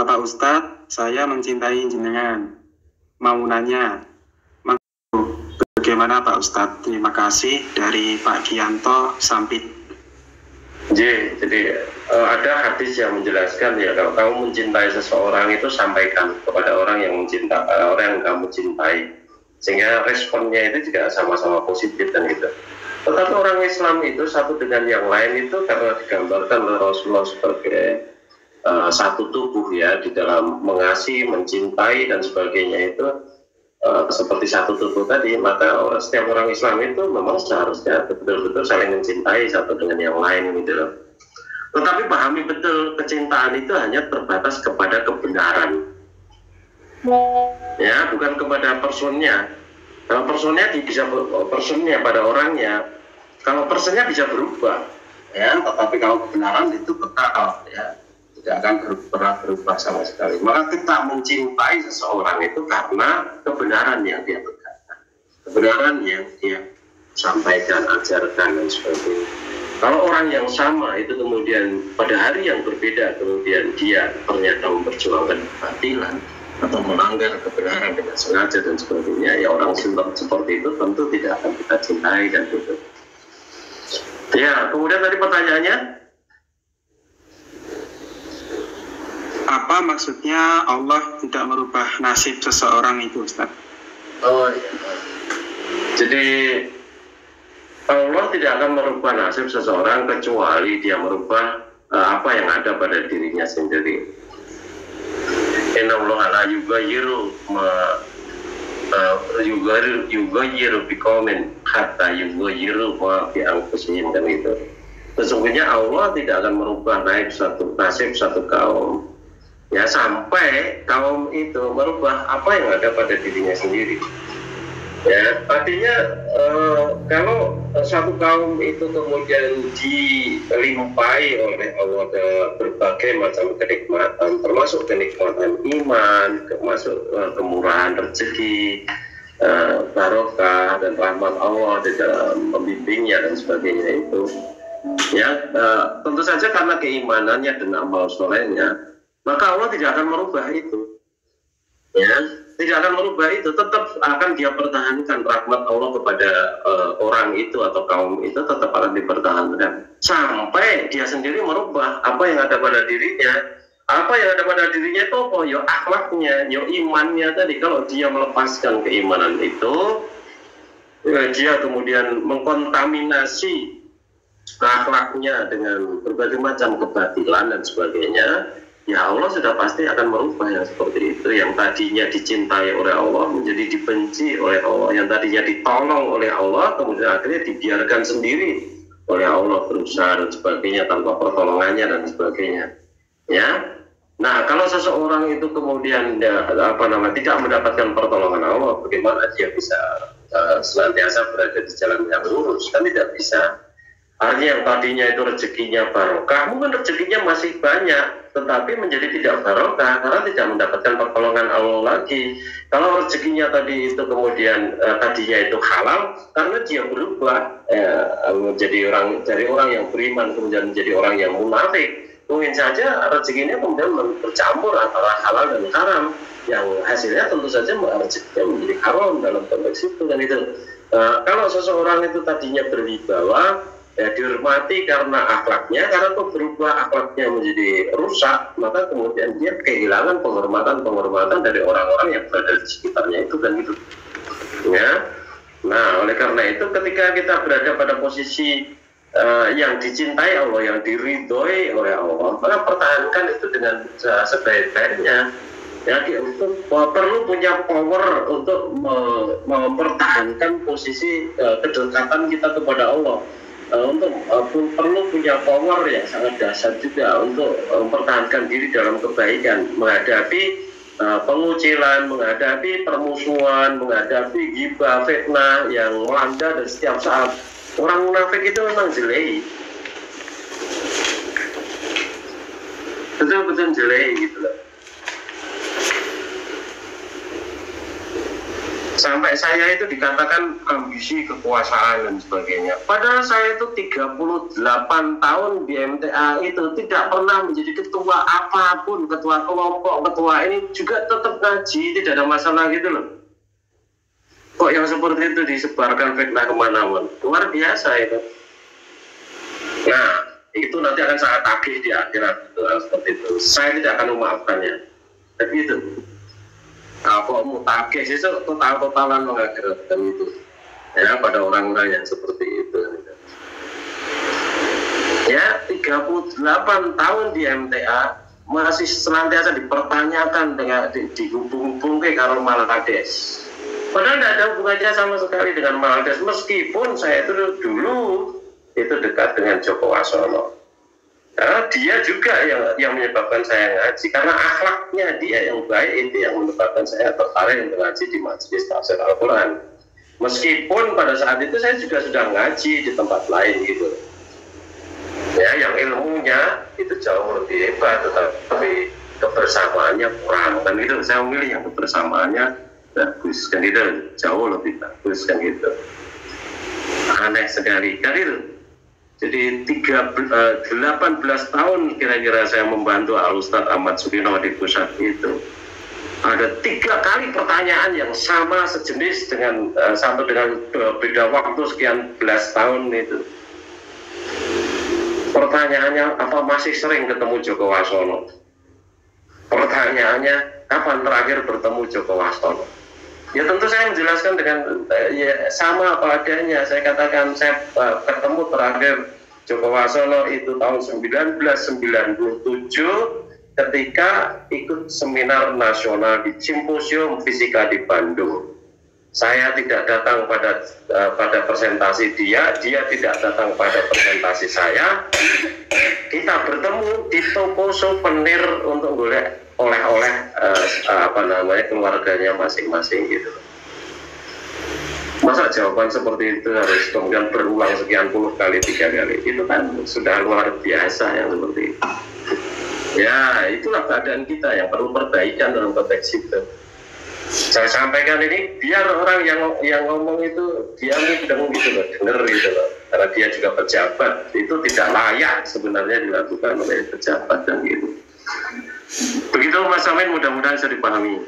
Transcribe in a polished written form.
Bapak Ustadz, saya mencintai jenengan. Mau nanya, bagaimana Pak Ustadz? Terima kasih dari Pak Gianto Sampit. Jadi ada hadis yang menjelaskan ya, kalau kamu mencintai seseorang itu sampaikan kepada orang yang mencintai orang yang kamu cintai, sehingga responnya itu juga sama-sama positif dan gitu. Tetapi orang Islam itu satu dengan yang lain itu karena digambarkan oleh Rasulullah sebagai satu tubuh ya, di dalam mengasihi, mencintai dan sebagainya itu seperti satu tubuh tadi, maka setiap orang Islam itu memang seharusnya betul-betul saling mencintai satu dengan yang lain gitu loh. Tetapi pahami betul, kecintaan itu hanya terbatas kepada kebenaran ya, bukan kepada personnya. Kalau personnya bisa personnya pada orangnya, kalau personnya bisa berubah ya, tetapi kalau kebenaran itu kekal ya, tidak akan berubah sama sekali. Maka kita mencintai seseorang itu karena kebenaran yang dia tegakkan, kebenaran yang dia sampaikan, ajarkan dan sebagainya. Kalau orang yang sama itu kemudian pada hari yang berbeda kemudian dia ternyata memperjuangkan kebatilan atau melanggar kebenaran dengan sengaja dan sebagainya, ya orang seperti itu tentu tidak akan kita cintai dan itu. Ya, kemudian tadi pertanyaannya, apa maksudnya Allah tidak merubah nasib seseorang itu, Ustaz? Oh iya. Jadi Allah tidak akan merubah nasib seseorang kecuali dia merubah apa yang ada pada dirinya sendiri. Inna Allah la yughayyiru ma yughayyiru biqaumin hatta yughayyiru ma bi anfusihim, dan itu. Sesungguhnya Allah tidak akan merubah nasib satu kaum ya sampai kaum itu merubah apa yang ada pada dirinya sendiri. Ya, artinya kalau satu kaum itu kemudian dilimpahi oleh Allah berbagai macam kenikmatan, termasuk kenikmatan iman, termasuk kemurahan rezeki, barokah dan rahmat Allah di dalam membimbingnya dan sebagainya itu, ya tentu saja karena keimanannya dan amal solehnya, maka Allah tidak akan merubah itu. Ya, tidak akan merubah itu, tetap akan dia pertahankan rahmat Allah kepada orang itu atau kaum itu, tetap akan dipertahankan sampai dia sendiri merubah apa yang ada pada dirinya. Apa yang ada pada dirinya itu apa? Ya akhlaknya, ya imannya tadi. Kalau dia melepaskan keimanan itu, ya, dia kemudian mengkontaminasi akhlaknya dengan berbagai macam kebatilan dan sebagainya, ya Allah sudah pasti akan merubah yang seperti itu. Yang tadinya dicintai oleh Allah menjadi dibenci oleh Allah, yang tadinya ditolong oleh Allah kemudian akhirnya dibiarkan sendiri oleh Allah, berusaha dan sebagainya tanpa pertolongannya dan sebagainya. Ya, nah kalau seseorang itu kemudian tidak mendapatkan pertolongan Allah, bagaimana dia bisa senantiasa berada di jalan yang lurus? Kan tidak bisa. Artinya yang tadinya itu rezekinya barokah, mungkin rezekinya masih banyak, tetapi menjadi tidak barokah karena tidak mendapatkan pertolongan Allah lagi. Kalau rezekinya tadi itu kemudian tadinya itu halal, karena dia berubah menjadi dari orang yang beriman kemudian menjadi orang yang munafik, mungkin saja rezekinya kemudian bercampur antara halal dan haram, yang hasilnya tentu saja rezekinya menjadi haram dalam konteks itu. Dan itu kalau seseorang itu tadinya berwibawa, ya dihormati karena akhlaknya, karena kok berubah akhlaknya menjadi rusak, maka kemudian dia kehilangan penghormatan dari orang-orang yang berada di sekitarnya itu dan itu. Ya, nah oleh karena itu ketika kita berada pada posisi yang dicintai Allah, yang diridhoi oleh Allah, maka pertahankan itu dengan sebaik-baiknya. Ya, perlu punya power untuk mempertahankan posisi kedekatan kita kepada Allah. Perlu punya power yang sangat dahsyat juga untuk mempertahankan diri dalam kebaikan, menghadapi pengucilan, menghadapi permusuhan, menghadapi ghibah, fitnah yang melanda dan setiap saat. Orang munafik itu memang jelek, betul-betul jelek gitu loh. Sampai saya itu dikatakan ambisi kekuasaan dan sebagainya. Padahal saya itu 38 tahun di MTA itu tidak pernah menjadi ketua apapun, ketua kelompok, ketua ini juga tetap ngaji, tidak ada masalah gitu loh. Kok yang seperti itu disebarkan fitnah kemana-mana? Luar biasa itu. Nah, itu nanti akan sangat tagih di akhirat seperti itu. Saya tidak akan memaafkannya. Tapi itu. Kalau mau tagih itu total-totalan mengakhiratkan itu ya pada orang-orang yang seperti itu ya. 38 tahun di MTA masih senantiasa dipertanyakan dengan dihubung-hubung ke kalau Malades, padahal tidak ada hubungannya sama sekali dengan Malades, meskipun saya itu dulu itu dekat dengan Joko Wasono. Karena dia juga yang menyebabkan saya ngaji, karena akhlaknya dia yang baik itu yang menyebabkan saya tertarik untuk ngaji di majelis tafsir Al-Quran. Meskipun pada saat itu saya juga sudah ngaji di tempat lain gitu. Ya, yang ilmunya itu jauh lebih hebat, tetapi kebersamaannya kurang kan gitu. Saya memilih yang kebersamaannya bagus kan gitu, jauh lebih bagus kan gitu. Aneh sekali kan itu. Jadi 18 tahun kira-kira saya membantu Al-Ustadz Ahmad Sukino di pusat itu. Ada 3 kali pertanyaan yang sama sejenis dengan satu dengan beda waktu sekian belas tahun itu. Pertanyaannya, apa masih sering ketemu Joko Wasono? Pertanyaannya, kapan terakhir bertemu Joko Wasono? Ya tentu saya menjelaskan dengan ya, sama apa adanya. Saya katakan saya ketemu terakhir Joko Wasono itu tahun 1997 ketika ikut seminar nasional di Simposium Fisika di Bandung. Saya tidak datang pada presentasi dia tidak datang pada presentasi saya. Kita bertemu di toko souvenir untuk golek oleh-oleh keluarganya masing-masing gitu. Masa jawaban seperti itu harus kemudian berulang sekian puluh kali, 3 kali, itu kan sudah luar biasa yang seperti itu. Ya itulah keadaan kita yang perlu perbaikan dalam konteks itu. Saya sampaikan ini biar orang yang ngomong itu dia mudeng gitu loh, denger gitu loh, karena dia juga pejabat, itu tidak layak sebenarnya dilakukan oleh pejabat dan gitu. Begitu Mas Amin, mudah-mudahan bisa dipahami.